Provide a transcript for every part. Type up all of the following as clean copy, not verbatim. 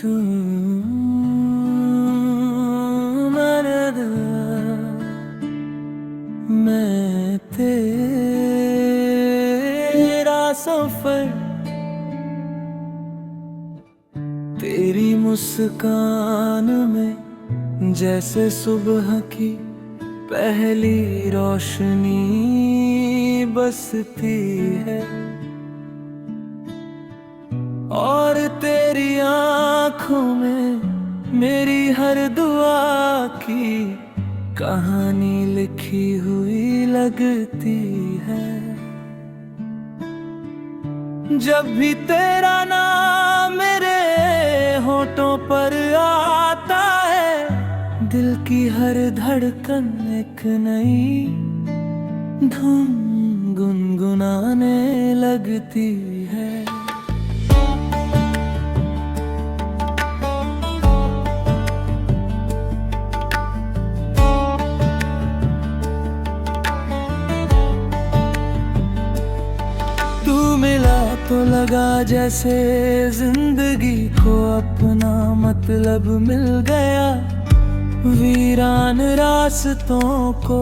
तू मेरे दिल, मैं तेरा सफर, तेरी मुस्कान में जैसे सुबह की पहली रोशनी बसती है, और तेरी आँखों में मेरी हर दुआ की कहानी लिखी हुई लगती है। जब भी तेरा नाम मेरे होठों पर आता है, दिल की हर धड़कन एक नई धुन गुनगुनाने लगती है। तू मिला तो लगा जैसे जिंदगी को अपना मतलब मिल गया, वीरान रास्तों को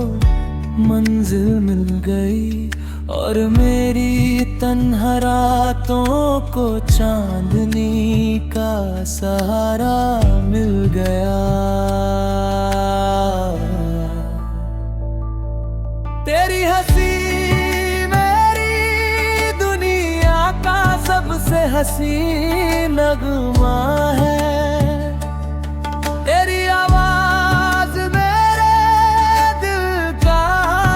मंजिल मिल गई, और मेरी तन्हा रातों को चांदनी का सहारा मिल गया। तेरी हंसी सबसे हसीन नगमा है, तेरी आवाज मेरे दिल का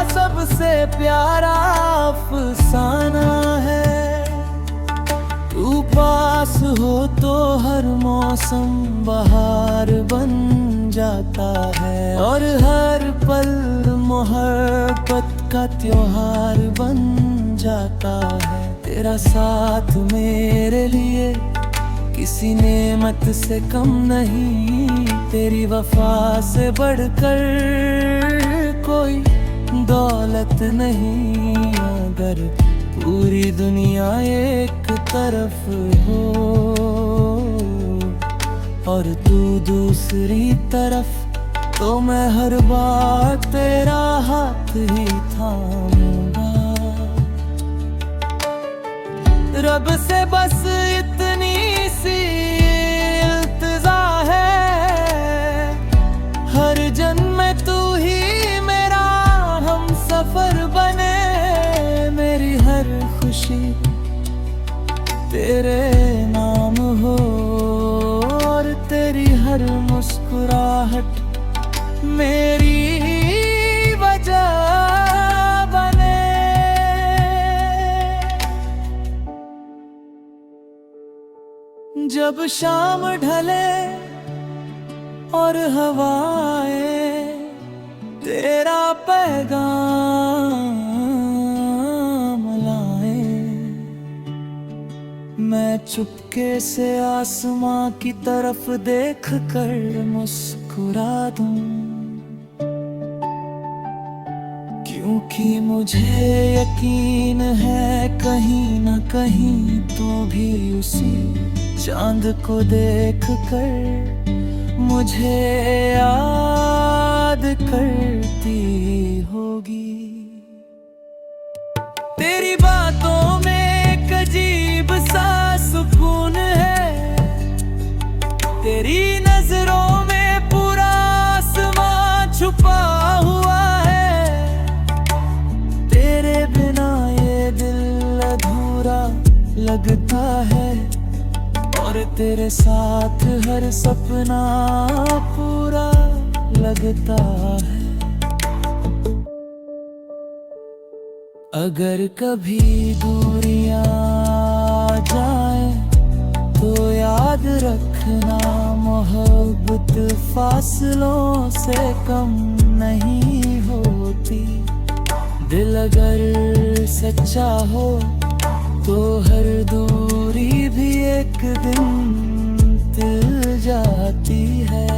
सबसे प्यारा अफसाना है। तू पास हो तो हर मौसम बहार बन जाता है, और हर पल मोहब्बत का त्योहार बन जाता है। तेरा साथ मेरे लिए किसी नेमत से कम नहीं, तेरी वफा से बढ़कर कोई दौलत नहीं। अगर पूरी दुनिया एक तरफ हो और तू दूसरी तरफ, तो मैं हर बार तेरा हाथ ही थामूंगा। रब से बस इतनी सी इल्तिजा है, हर जन्म में तू ही मेरा हम सफर बने। मेरी हर खुशी तेरे नाम हो, और तेरी हर मुस्कुराहट मेरी वजह बने। जब शाम ढले और हवाएं तेरा पैगाम लाए, मैं चुपके से आसमां की तरफ देख कर मुस्कुरा दूं, क्योंकि मुझे यकीन है कहीं न कहीं तू भी उसी चांद को देख कर मुझे याद करती होगी। तेरी बातों में एक अजीब सा सुकून है, तेरी नजरों में पूरा आसमां छुपा हुआ है। तेरे बिना ये दिल अधूरा लगता है, और तेरे साथ हर सपना पूरा लगता है। अगर कभी दूरियां जाए तो याद रखना, मोहब्बत फासलों से कम नहीं होती। दिल अगर सच्चा हो तो हर दूरी भी एक दिन दिल जाती है।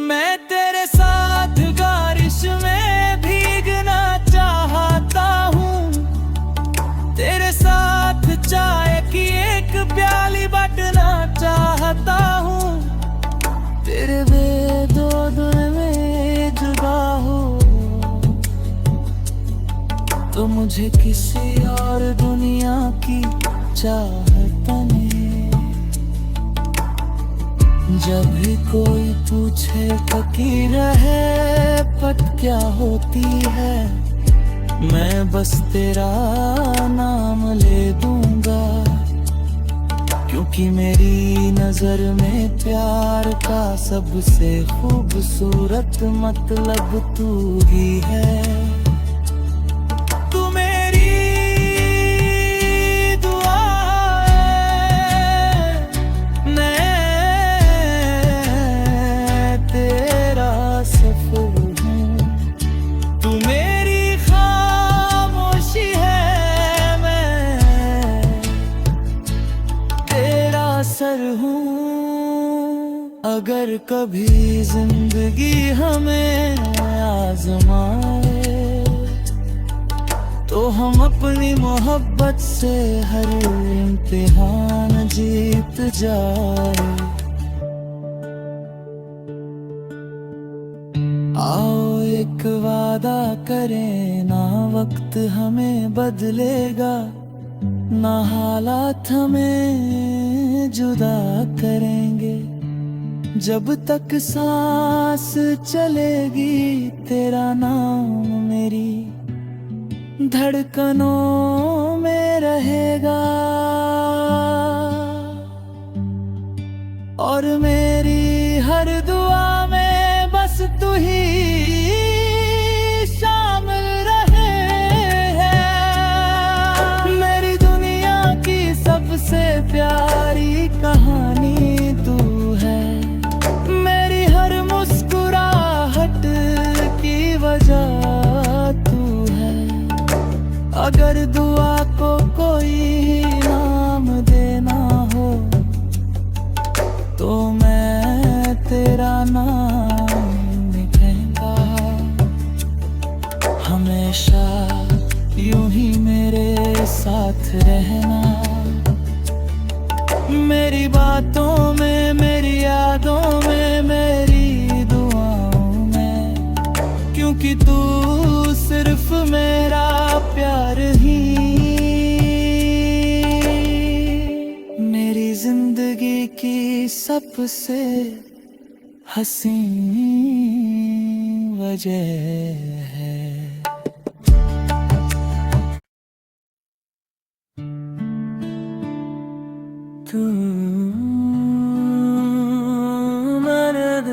मैं तेरे साथ बारिश में भीगना चाहता हूँ, तेरे साथ चाय की एक प्याली तो मुझे किसी और दुनिया की चाहत ने। जब भी कोई पूछे फकीर है पत क्या होती है, मैं बस तेरा नाम ले दूंगा, क्योंकि मेरी नजर में प्यार का सबसे खूबसूरत मतलब तू ही है। तू मेरी दुआ है, मैं तेरा सफर हूँ। तू मेरी खामोशी है, मैं तेरा असर हूँ। अगर कभी जिंदगी हमें आजमाए तो हम अपनी मोहब्बत से हर इम्तिहान जीत जाए। आओ एक वादा करें, ना वक्त हमें बदलेगा, ना हालात हमें जुदा करेंगे। जब तक सांस चलेगी तेरा नाम मेरी धड़कनों में रहेगा, और मेरी हर दुआ में बस तू ही शामिल रहे है। मेरी दुनिया की सबसे प्यारी कहानी तू है, मेरी हर मुस्कुराहट की वजह तू है। अगर दुआ को कोई नाम देना हो तो मैं तेरा नाम लिखूंगा। हमेशा यूं ही मेरे साथ रहना, मेरी बातों में, मेरी यादों में, मेरी दुआओं में, क्योंकि तू सिर्फ मेरा प्यार ही मेरी जिंदगी की सबसे हसीन वजह है। तू मर्द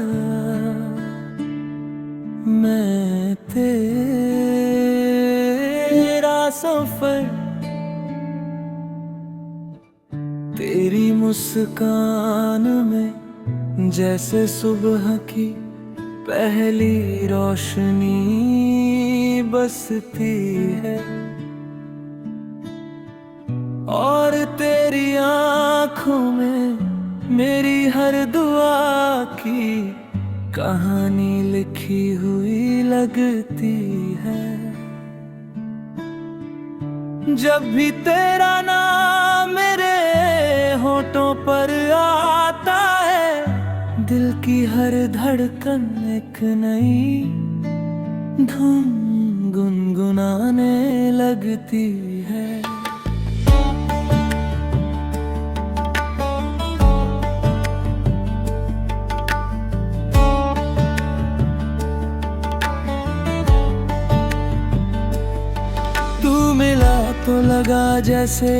मैं तेरा सफर, तेरी मुस्कान में जैसे सुबह की पहली रोशनी बसती है, और तेरी आँखों में मेरी हर दुआ की कहानी लिखी हुई लगती है। जब भी तेरा नाम मेरे होठों पर आता है, दिल की हर धड़कन एक नई धुन गुनगुनाने लगती है। तो लगा जैसे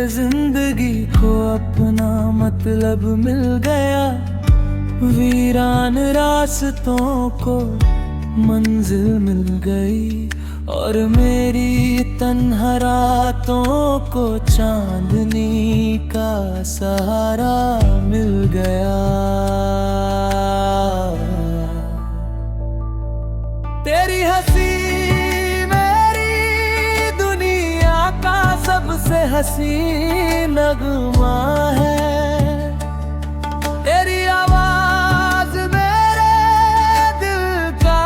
जिंदगी को अपना मतलब मिल गया, वीरान रास्तों को मंजिल मिल गई, और मेरी तन्हा रातों को चांदनी का सहारा मिल गया। तेरी हंसी सबसे हसीन नगमा है, तेरी आवाज मेरे दिल का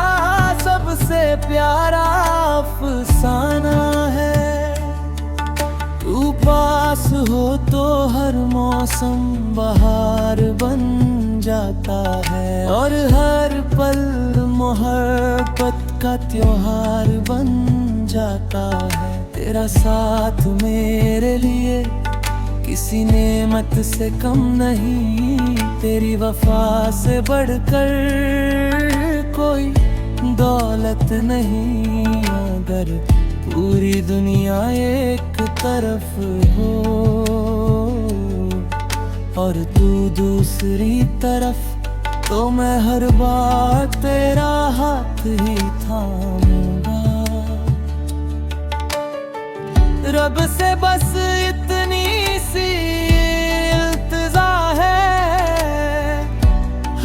सबसे प्यारा अफसाना है। तू पास हो तो हर मौसम बहार बन जाता है, और हर पल मोहब्बत का त्योहार बन जाता है। तेरा साथ मेरे लिए किसी नेमत से कम नहीं, तेरी वफा से बढ़कर कोई दौलत नहीं। अगर पूरी दुनिया एक तरफ हो और तू दूसरी तरफ, तो मैं हर बार तेरा हाथ ही थामूंगा। रब से बस इतनी सी इल्तिजा है,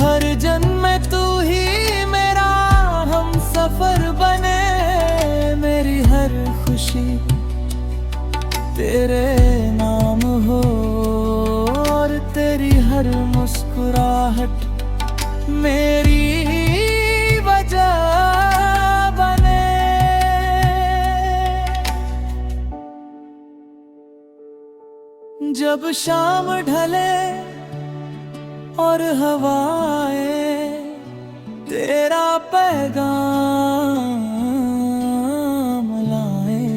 हर जन्म में तू ही मेरा हम सफर बने। मेरी हर खुशी तेरे नाम हो और तेरी हर मुस्कुराहट मेरी वजह बने। जब शाम ढले और हवाएं तेरा पैगाम लाए,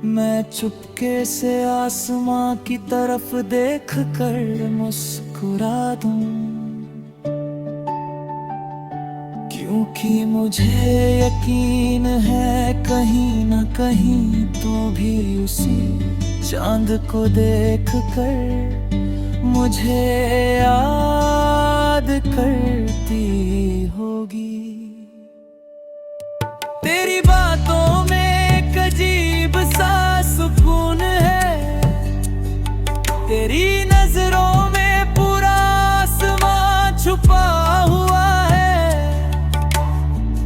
मैं चुपके से आसमां की तरफ देख कर मुस्कुरा दूं, क्योंकि मुझे यकीन है कहीं न कहीं तू भी उसी चांद को देख कर मुझे याद करती होगी। तेरी बातों में एक अजीब सा सुकून है, तेरी नजरों में पूरा आसमां छुपा हुआ है।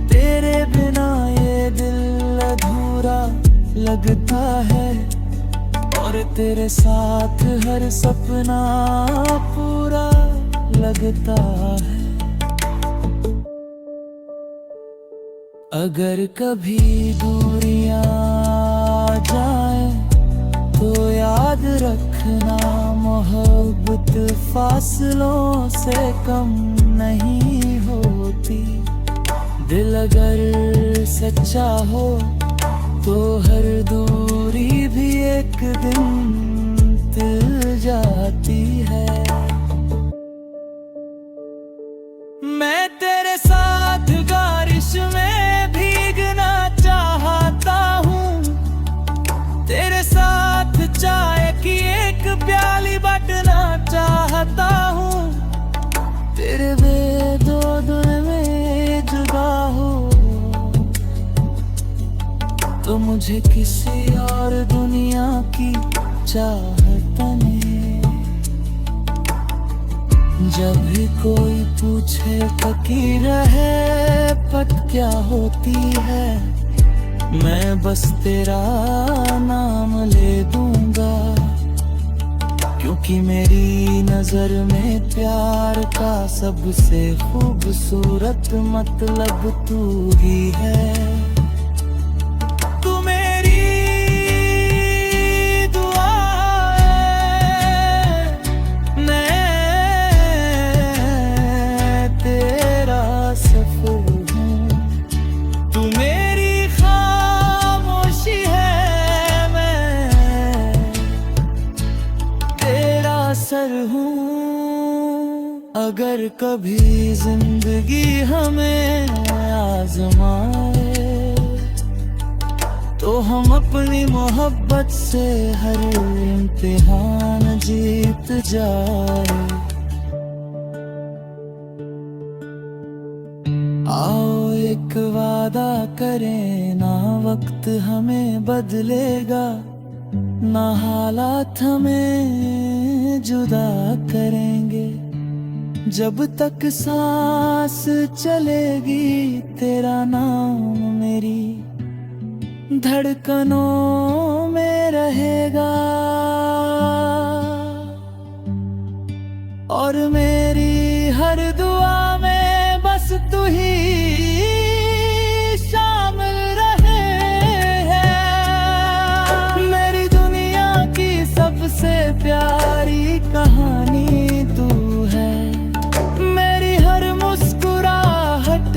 तेरे बिना ये दिल अधूरा लगता है और तेरे साथ हर सपना पूरा लगता है। अगर कभी दूरियां जाए तो याद रखना, मोहब्बत फासलों से कम नहीं होती। दिल अगर सच्चा हो तो हर दूरी भी एक दिन मिल जाती है। मैं तेरे साथ बारिश में भीगना चाहता हूँ, तेरे साथ चाय की एक प्याली बांटना चाहता हूँ। तेरे दो दिन में जुदा हो तो मुझे किसी और दुनिया की चाहत नहीं। जब भी कोई पूछे फकीर है पत क्या होती है, मैं बस तेरा नाम ले दूंगा, क्योंकि मेरी नजर में प्यार का सबसे खूबसूरत मतलब तू ही है। अगर कभी जिंदगी हमें आजमाए तो हम अपनी मोहब्बत से हर इम्तिहान जीत जाए। आओ एक वादा करें, ना वक्त हमें बदलेगा, ना हालात हमें जुदा करेंगे। जब तक सांस चलेगी तेरा नाम मेरी धड़कनों में रहेगा, और मेरी हर दुआ में बस तू ही शामिल रहे है। मेरी दुनिया की सबसे प्यारी कहानी तू है, मेरी हर मुस्कुराहट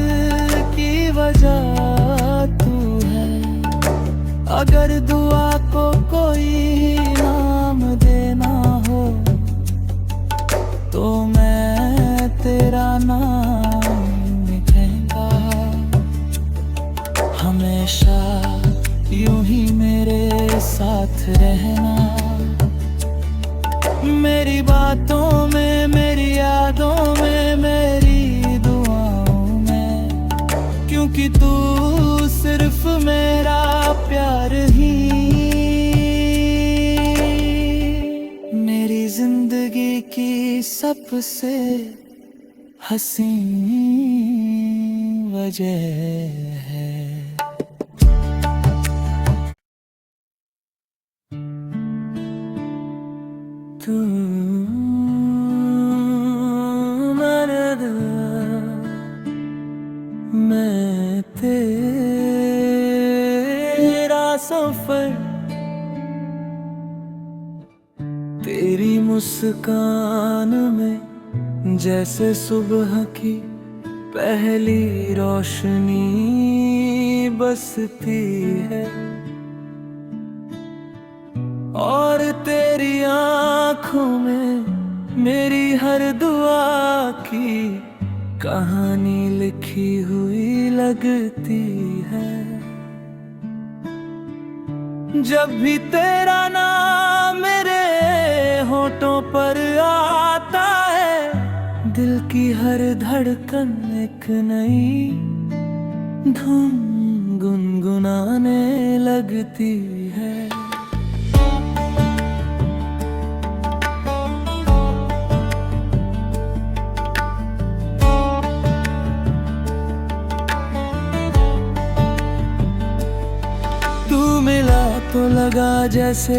की वजह तू अगर दुआ को कोई नाम देना हो तो मैं तेरा नाम लिखूंगा। हमेशा यूं ही मेरे साथ रहना, मेरी बातों में, मेरी यादों में, मेरी दुआओं में, क्योंकि तू सिर्फ मेरा प्यार ही मेरी जिंदगी की सबसे हसीन वजह है। तू मेरे दिल, मैं तेरा सफर, तेरी मुस्कान में जैसे सुबह की पहली रोशनी बसती है, और तेरी आँखों में मेरी हर दुआ की कहानी लिखी हुई लगती है। जब भी तेरा नाम मेरे होठों पर आता है, दिल की हर धड़कन एक नई धुन गुनगुनाने लगती है। मिला तो लगा जैसे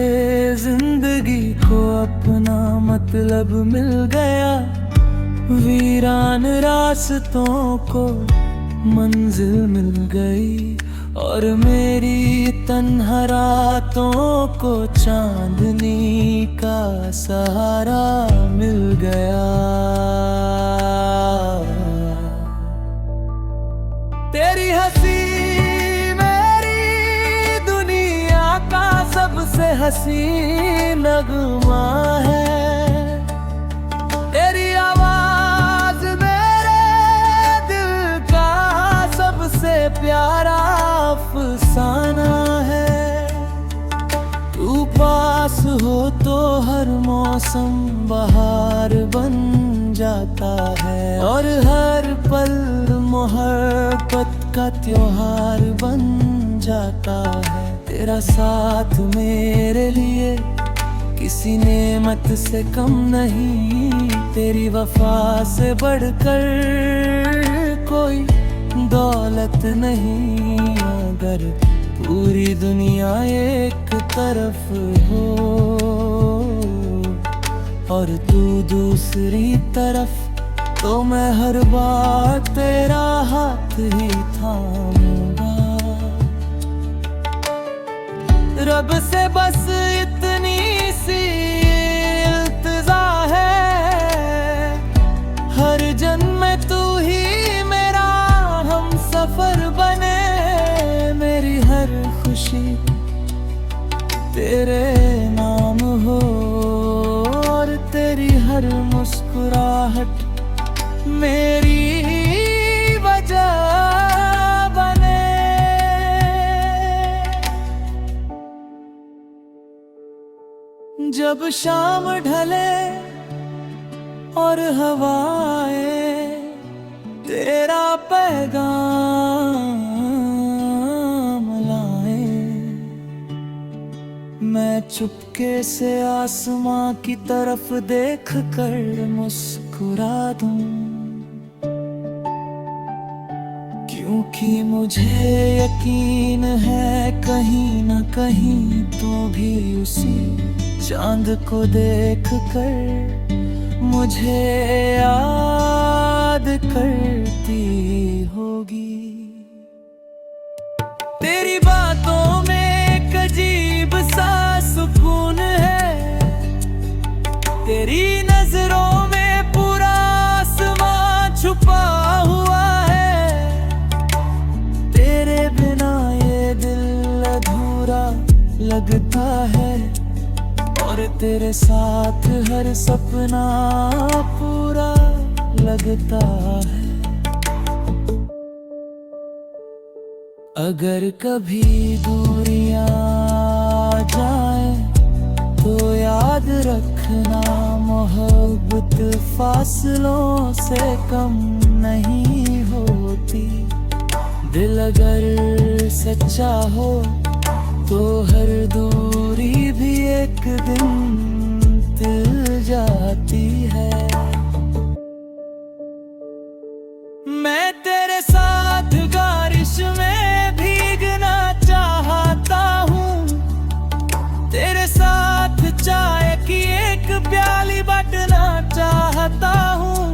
जिंदगी को अपना मतलब मिल गया, वीरान रास्तों को मंजिल मिल गई, और मेरी तन्हा रातों को चांदनी का सहारा मिल गया। तेरी हंसी सबसे हसीन नगमा है, तेरी आवाज मेरे दिल का सबसे प्यारा अफसाना है। तू पास हो तो हर मौसम बहार बन जाता है, और हर पल मोहब्बत का त्योहार बन जाता है। तेरा साथ मेरे लिए किसी नेमत से कम नहीं, तेरी वफा से बढ़कर कोई दौलत नहीं। अगर पूरी दुनिया एक तरफ हो और तू दूसरी तरफ, तो मैं हर बार तेरा हाथ ही थामूंगा। रब से बस इतनी सी इल्तिजा है, हर जन्म में तू ही मेरा हम सफर बने, मेरी हर खुशी तेरे नाम हो, और तेरी हर मुस्कुराहट मेरी वजह बने। जब शाम ढले और हवाएं तेरा पैगाम लाए, मैं चुपके से आसमां की तरफ देख कर मुस्कुरा दूं, क्योंकि मुझे यकीन है कहीं न कहीं तू भी उसी चांद को देख कर मुझे याद करती होगी। तेरी बातों में एक अजीब सा सुकून है, तेरी नजरों में पूरा आसमां छुपा हुआ है, तेरे बिना ये दिल अधूरा लगता है, और तेरे साथ हर सपना पूरा लगता है। अगर कभी दूरियां जाए तो याद रखना, मोहब्बत फासलों से कम नहीं होती। दिल अगर सच्चा हो तो हर दूरी भी एक दिन मिल जाती है। मैं तेरे साथ बारिश में भीगना चाहता हूँ, तेरे साथ चाय की एक प्याली बांटना चाहता हूँ।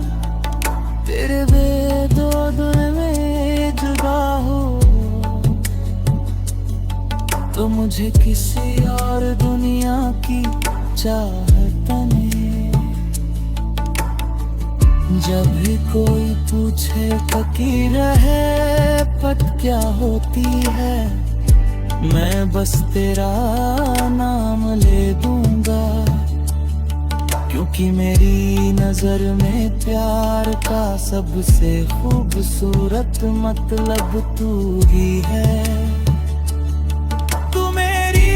तेरे दो दिल में जुदा हो तो मुझे किसी और दुनिया की चाहत नहीं। जब भी कोई पूछे फकीर है पत क्या होती है, मैं बस तेरा नाम ले दूंगा, क्योंकि मेरी नजर में प्यार का सबसे खूबसूरत मतलब तू ही है। तू मेरी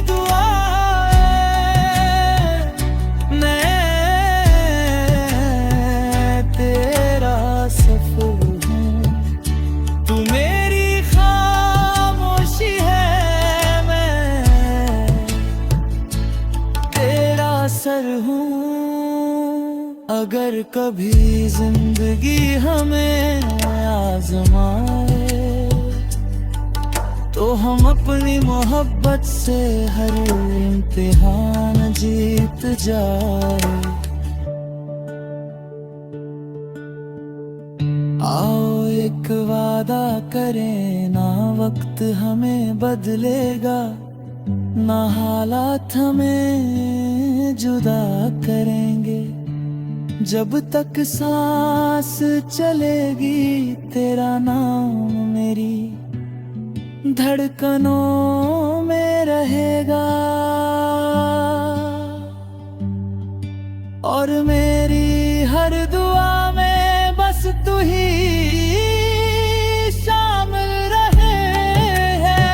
दुआ है, मैं तेरा सफर हूँ। तू मेरी खामोशी है, मैं तेरा सर हूँ। अगर कभी जिंदगी हमें आजमाए तो हम अपनी मोहब्बत से हर इम्तिहान जीत जाए। आओ एक वादा करें, ना वक्त हमें बदलेगा, ना हालात हमें जुदा करेंगे। जब तक सांस चलेगी तेरा नाम मेरी धड़कनों में रहेगा, और मेरी हर दुआ में बस तू ही शामिल रहे है।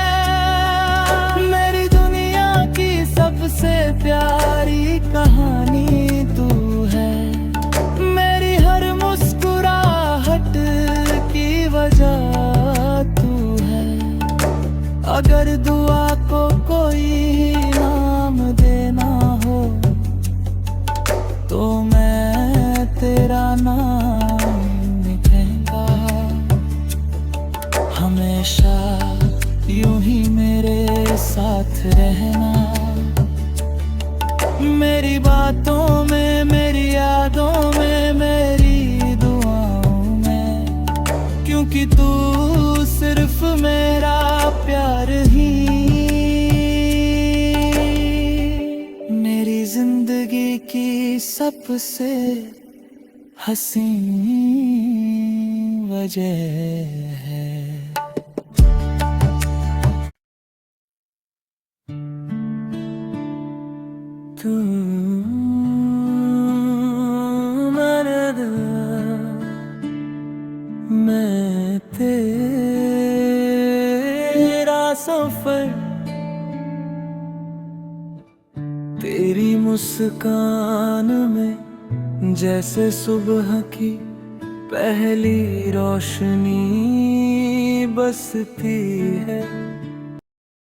मेरी दुनिया की सबसे प्यारी कहानी तू है, मेरी हर मुस्कुराहट की वजह तू है। अगर दुआ को कोई नाम देना हो तो मैं तेरा नाम लिखूंगा। हमेशा यूं ही मेरे साथ रहना, मेरी बातों में, मेरी यादों में, मेरी दुआओं में, क्योंकि तू सिर्फ मेरा प्यार ही मेरी जिंदगी की सबसे हसीन वजह है। तू मेरे दिल, मैं तेरा सफर, तेरी मुस्कान में जैसे सुबह की पहली रोशनी बसती है।